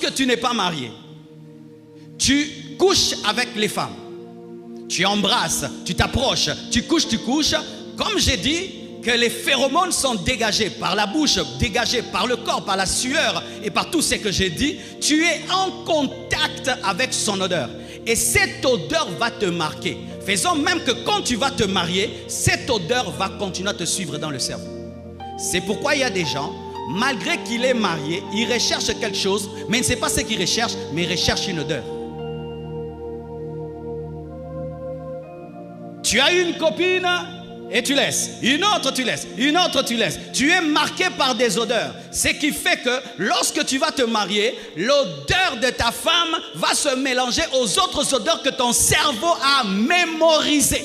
lorsque tu n'es pas marié, tu couches avec les femmes, tu embrasses, tu t'approches, tu couches, comme j'ai dit, que les phéromones sont dégagés par la bouche, dégagés par le corps, par la sueur et par tout ce que j'ai dit, tu es en contact avec son odeur. Et cette odeur va te marquer. Faisons même que quand tu vas te marier, cette odeur va continuer à te suivre dans le cerveau. C'est pourquoi il y a des gens, malgré qu'il est marié, il recherche quelque chose, mais il ne sait pas ce qu'il recherche, mais il recherche une odeur. Tu as une copine et tu laisses, une autre tu laisses, une autre tu laisses. Tu es marqué par des odeurs. Ce qui fait que lorsque tu vas te marier, l'odeur de ta femme va se mélanger aux autres odeurs que ton cerveau a mémorisées.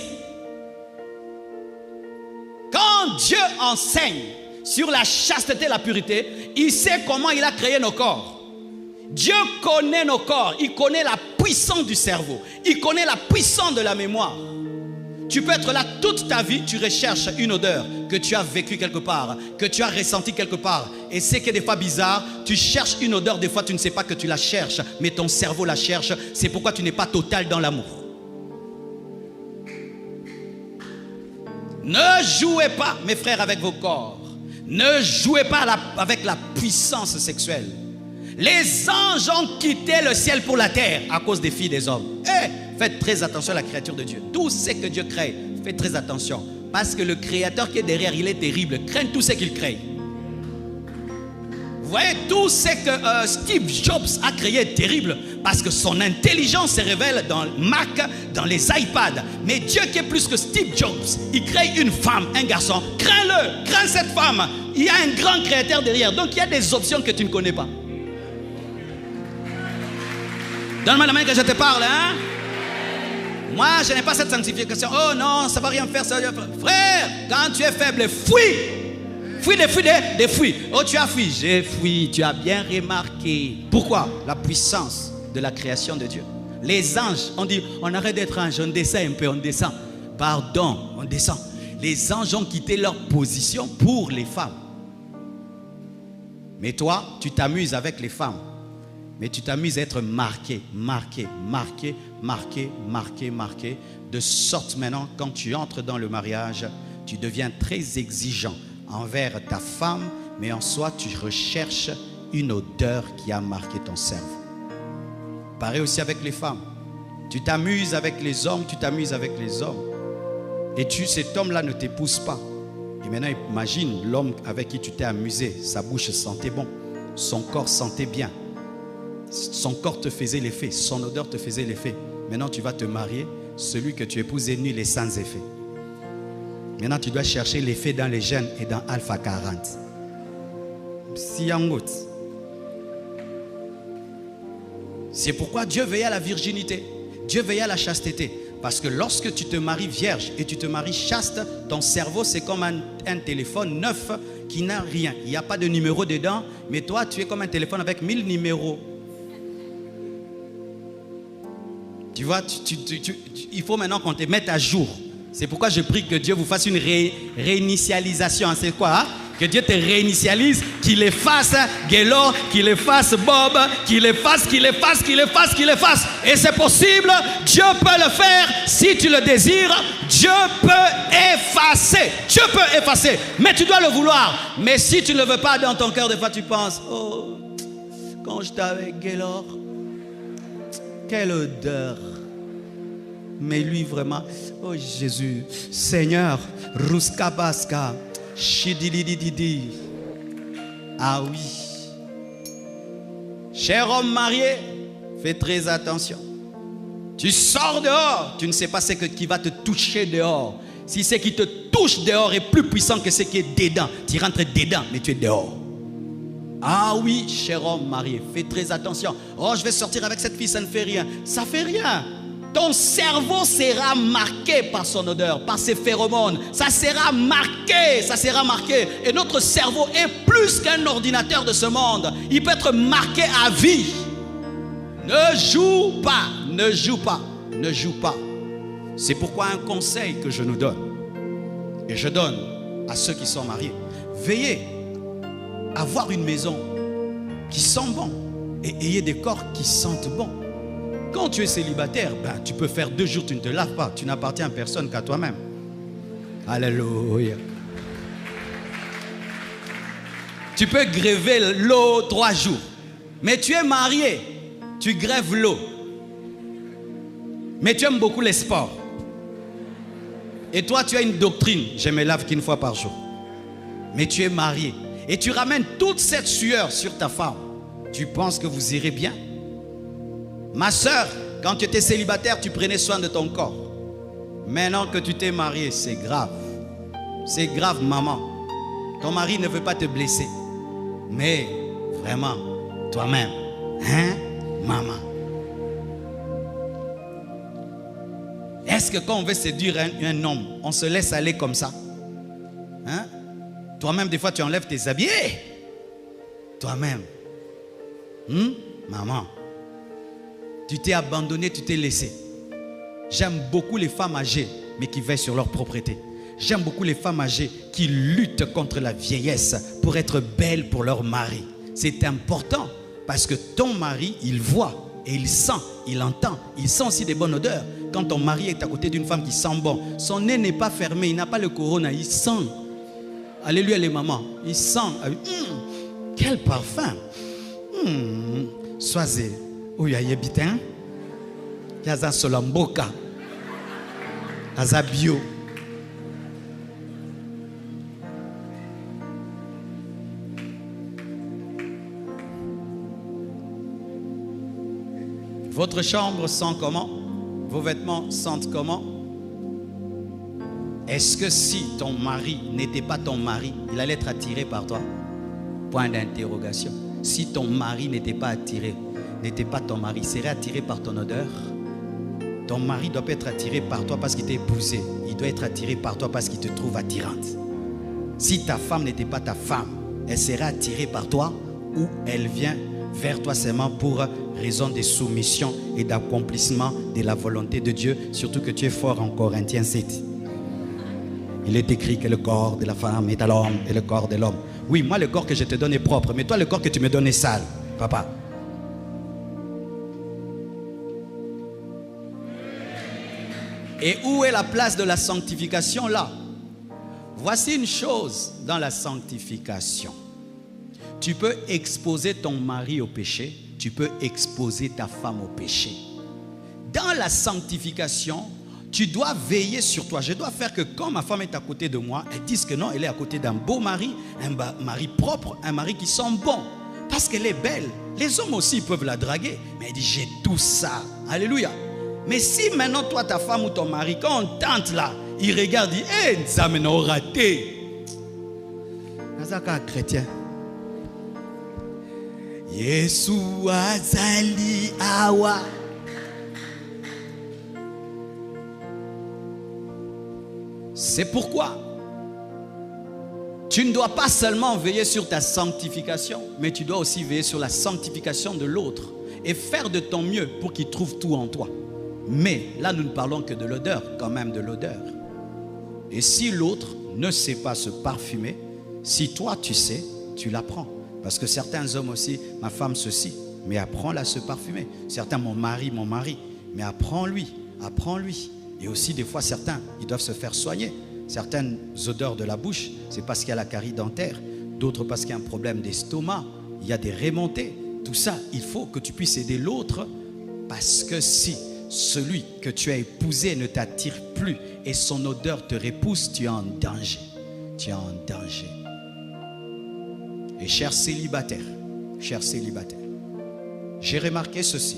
Quand Dieu enseigne sur la chasteté et la pureté, il sait comment il a créé nos corps. Dieu connaît nos corps, il connaît la puissance du cerveau, il connaît la puissance de la mémoire. Tu peux être là toute ta vie, tu recherches une odeur que tu as vécue quelque part, que tu as ressentie quelque part. Et c'est que des fois bizarre, tu cherches une odeur, des fois tu ne sais pas que tu la cherches, mais ton cerveau la cherche. C'est pourquoi tu n'es pas total dans l'amour. Ne jouez pas, mes frères, avec vos corps. Ne jouez pas avec la puissance sexuelle. Les anges ont quitté le ciel pour la terre à cause des filles des hommes. Faites très attention à la créature de Dieu. Tout ce que Dieu crée, faites très attention. Parce que le créateur qui est derrière, il est terrible. Craignez tout ce qu'il crée. Vous voyez, tout ce que Steve Jobs a créé est terrible. Parce que son intelligence se révèle dans Mac, dans les iPads. Mais Dieu qui est plus que Steve Jobs, il crée une femme, un garçon. Crains-le, crains cette femme. Il y a un grand créateur derrière. Donc il y a des options que tu ne connais pas. Donne-moi la main que je te parle, hein? Moi, je n'ai pas cette sanctification. Oh non, ça ne va rien faire, ça va rien faire. Frère, quand tu es faible, fuis. Fuis des fuis. Oh, tu as fui. J'ai fui, tu as bien remarqué. Pourquoi? La puissance de la création de Dieu. Les anges, on dit, on arrête d'être ange, on descend un peu, on descend. Pardon, on descend. Les anges ont quitté leur position pour les femmes. Mais toi, tu t'amuses avec les femmes. Mais tu t'amuses à être marqué, de sorte maintenant, quand tu entres dans le mariage, tu deviens très exigeant envers ta femme, mais en soi, tu recherches une odeur qui a marqué ton cerveau. Pareil aussi avec les femmes. Tu t'amuses avec les hommes, et cet homme-là ne t'épouse pas. Et maintenant, imagine l'homme avec qui tu t'es amusé, sa bouche sentait bon, son corps sentait bien. Son corps te faisait l'effet, son odeur te faisait l'effet. Maintenant tu vas te marier, celui que tu épouses est nul et sans effet. Maintenant tu dois chercher l'effet dans les gènes et dans Alpha 40. C'est pourquoi Dieu veille à la virginité, Dieu veille à la chasteté. Parce que lorsque tu te maries vierge et tu te maries chaste, ton cerveau c'est comme un téléphone neuf qui n'a rien. Il n'y a pas de numéro dedans, mais toi tu es comme un téléphone avec 1000 numéros. Tu vois, il faut maintenant qu'on te mette à jour. C'est pourquoi je prie que Dieu vous fasse une réinitialisation. C'est quoi? Hein? Que Dieu te réinitialise, qu'il efface Guélor, qu'il efface Bob, qu'il efface. Et c'est possible, Dieu peut le faire si tu le désires. Dieu peut effacer. Mais tu dois le vouloir. Mais si tu ne le veux pas dans ton cœur, des fois tu penses, oh, quand j'étais avec Guélor, quelle odeur. Mais lui vraiment, oh Jésus, Seigneur, Ruskabaska, Shidilididi. Ah oui. Cher homme marié, fais très attention. Tu sors dehors, tu ne sais pas ce qui va te toucher dehors. Si ce qui te touche dehors est plus puissant que ce qui est dedans, tu rentres dedans, mais tu es dehors. Ah oui, cher homme marié, fais très attention. Oh, je vais sortir avec cette fille, ça ne fait rien. Ça ne fait rien. Ton cerveau sera marqué par son odeur, par ses phéromones. Ça sera marqué. Et notre cerveau est plus qu'un ordinateur de ce monde. Il peut être marqué à vie. Ne joue pas. C'est pourquoi un conseil que je nous donne, et je donne à ceux qui sont mariés, veillez à avoir une maison qui sent bon Et ayez des corps qui sentent bon. Quand tu es célibataire, ben, tu peux faire 2 jours, tu ne te laves pas. Tu n'appartiens à personne qu'à toi-même. Alléluia. Tu peux gréver l'eau 3 jours. Mais tu es marié, tu grèves l'eau. Mais tu aimes beaucoup les sports. Et toi, tu as une doctrine. Je me lave qu'une fois par jour. Mais tu es marié. Et tu ramènes toute cette sueur sur ta femme. Tu penses que vous irez bien? Ma soeur, quand tu étais célibataire, tu prenais soin de ton corps. Maintenant que tu t'es marié, c'est grave. C'est grave, maman. Ton mari ne veut pas te blesser. Mais vraiment, toi-même, hein, maman? Est-ce que quand on veut séduire un homme, on se laisse aller comme ça? Hein? Toi-même, des fois, tu enlèves tes habits. Hey! Toi-même. Maman, tu t'es abandonné, tu t'es laissé. J'aime beaucoup les femmes âgées, mais qui veillent sur leur propreté. J'aime beaucoup les femmes âgées qui luttent contre la vieillesse pour être belles pour leur mari. C'est important parce que ton mari, il voit et il sent, il entend. Il sent aussi des bonnes odeurs. Quand ton mari est à côté d'une femme qui sent bon, son nez n'est pas fermé, il n'a pas le corona, il sent. Alléluia les mamans, il sent. Quel parfum. Soisé. Où y a yebitin? Yaza solamboka. Aza bio. Votre chambre sent comment? Vos vêtements sentent comment? Est-ce que si ton mari n'était pas ton mari, il allait être attiré par toi? Point d'interrogation. Si ton mari n'était pas attiré, n'était pas ton mari, il serait attiré par ton odeur? Ton mari doit pas être attiré par toi parce qu'il t'a épousé. Il doit être attiré par toi parce qu'il te trouve attirante. Si ta femme n'était pas ta femme, elle serait attirée par toi ou elle vient vers toi seulement pour raison de soumission et d'accomplissement de la volonté de Dieu, surtout que tu es fort en Corinthiens 7. Il est écrit que le corps de la femme est à l'homme et le corps de l'homme. Oui, moi le corps que je te donne est propre, mais toi le corps que tu me donnes est sale, papa. Et où est la place de la sanctification là? Voici une chose dans la sanctification. Tu peux exposer ton mari au péché, tu peux exposer ta femme au péché. Dans la sanctification, tu dois veiller sur toi. Je dois faire que quand ma femme est à côté de moi, elle dise que non, elle est à côté d'un beau mari, un mari propre, un mari qui sent bon. Parce qu'elle est belle. Les hommes aussi peuvent la draguer. Mais elle dit, j'ai tout ça. Alléluia. Mais si maintenant toi, ta femme ou ton mari, quand on tente là, il regarde, il dit, hé, ça m'a raté. Nazaka chrétien. Yesu azali awa. C'est pourquoi tu ne dois pas seulement veiller sur ta sanctification, mais tu dois aussi veiller sur la sanctification de l'autre et faire de ton mieux pour qu'il trouve tout en toi. Mais là, nous ne parlons que de l'odeur, quand même de l'odeur. Et si l'autre ne sait pas se parfumer, si toi tu sais, tu l'apprends. Parce que certains hommes aussi, ma femme ceci, mais apprends-la à se parfumer. Certains, mon mari, mais apprends-lui, apprends-lui. Et aussi des fois certains, ils doivent se faire soigner. Certaines odeurs de la bouche, c'est parce qu'il y a la carie dentaire. D'autres parce qu'il y a un problème d'estomac. Il y a des remontées. Tout ça, il faut que tu puisses aider l'autre. Parce que si celui que tu as épousé ne t'attire plus et son odeur te repousse, tu es en danger. Tu es en danger. Et chers célibataires, j'ai remarqué ceci,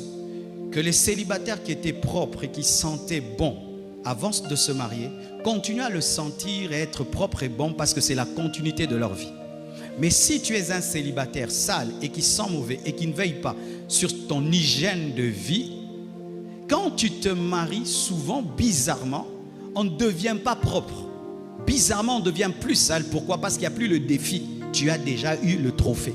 que les célibataires qui étaient propres et qui sentaient bon avant de se marier, continuent à le sentir et être propres et bons parce que c'est la continuité de leur vie. Mais si tu es un célibataire sale et qui sent mauvais et qui ne veille pas sur ton hygiène de vie, quand tu te maries, souvent, bizarrement, on ne devient pas propre. Bizarrement, on devient plus sale. Pourquoi? Parce qu'il n'y a plus le défi. Tu as déjà eu le trophée.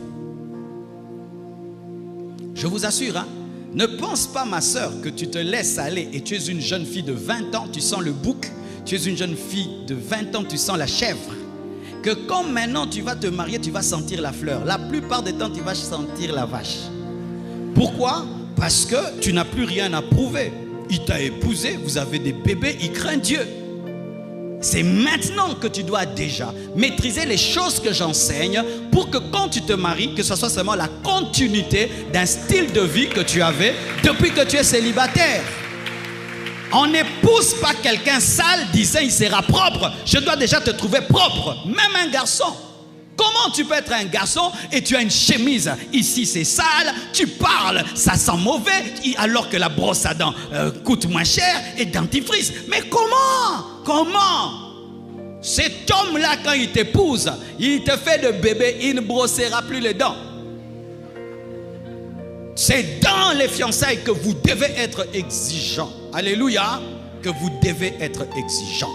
Je vous assure, hein, ne pense pas, ma soeur, que tu te laisses aller et tu es une jeune fille de 20 ans, tu sens le bouc. Tu es une jeune fille de 20 ans, tu sens la chèvre. Que quand maintenant tu vas te marier, tu vas sentir la fleur. La plupart du temps, tu vas sentir la vache. Pourquoi? Parce que tu n'as plus rien à prouver. Il t'a épousé, vous avez des bébés, il craint Dieu. C'est maintenant que tu dois déjà maîtriser les choses que j'enseigne pour que quand tu te maries, que ce soit seulement la continuité d'un style de vie que tu avais depuis que tu es célibataire. On n'épouse pas quelqu'un sale disant il sera propre. Je dois déjà te trouver propre. Même un garçon. Comment tu peux être un garçon et tu as une chemise, ici c'est sale, tu parles, ça sent mauvais, alors que la brosse à dents coûte moins cher et dentifrice. Mais comment? Cet homme-là, quand il t'épouse, il te fait de bébé, il ne brossera plus les dents. C'est dans les fiançailles que vous devez être exigeant. Alléluia, que vous devez être exigeant.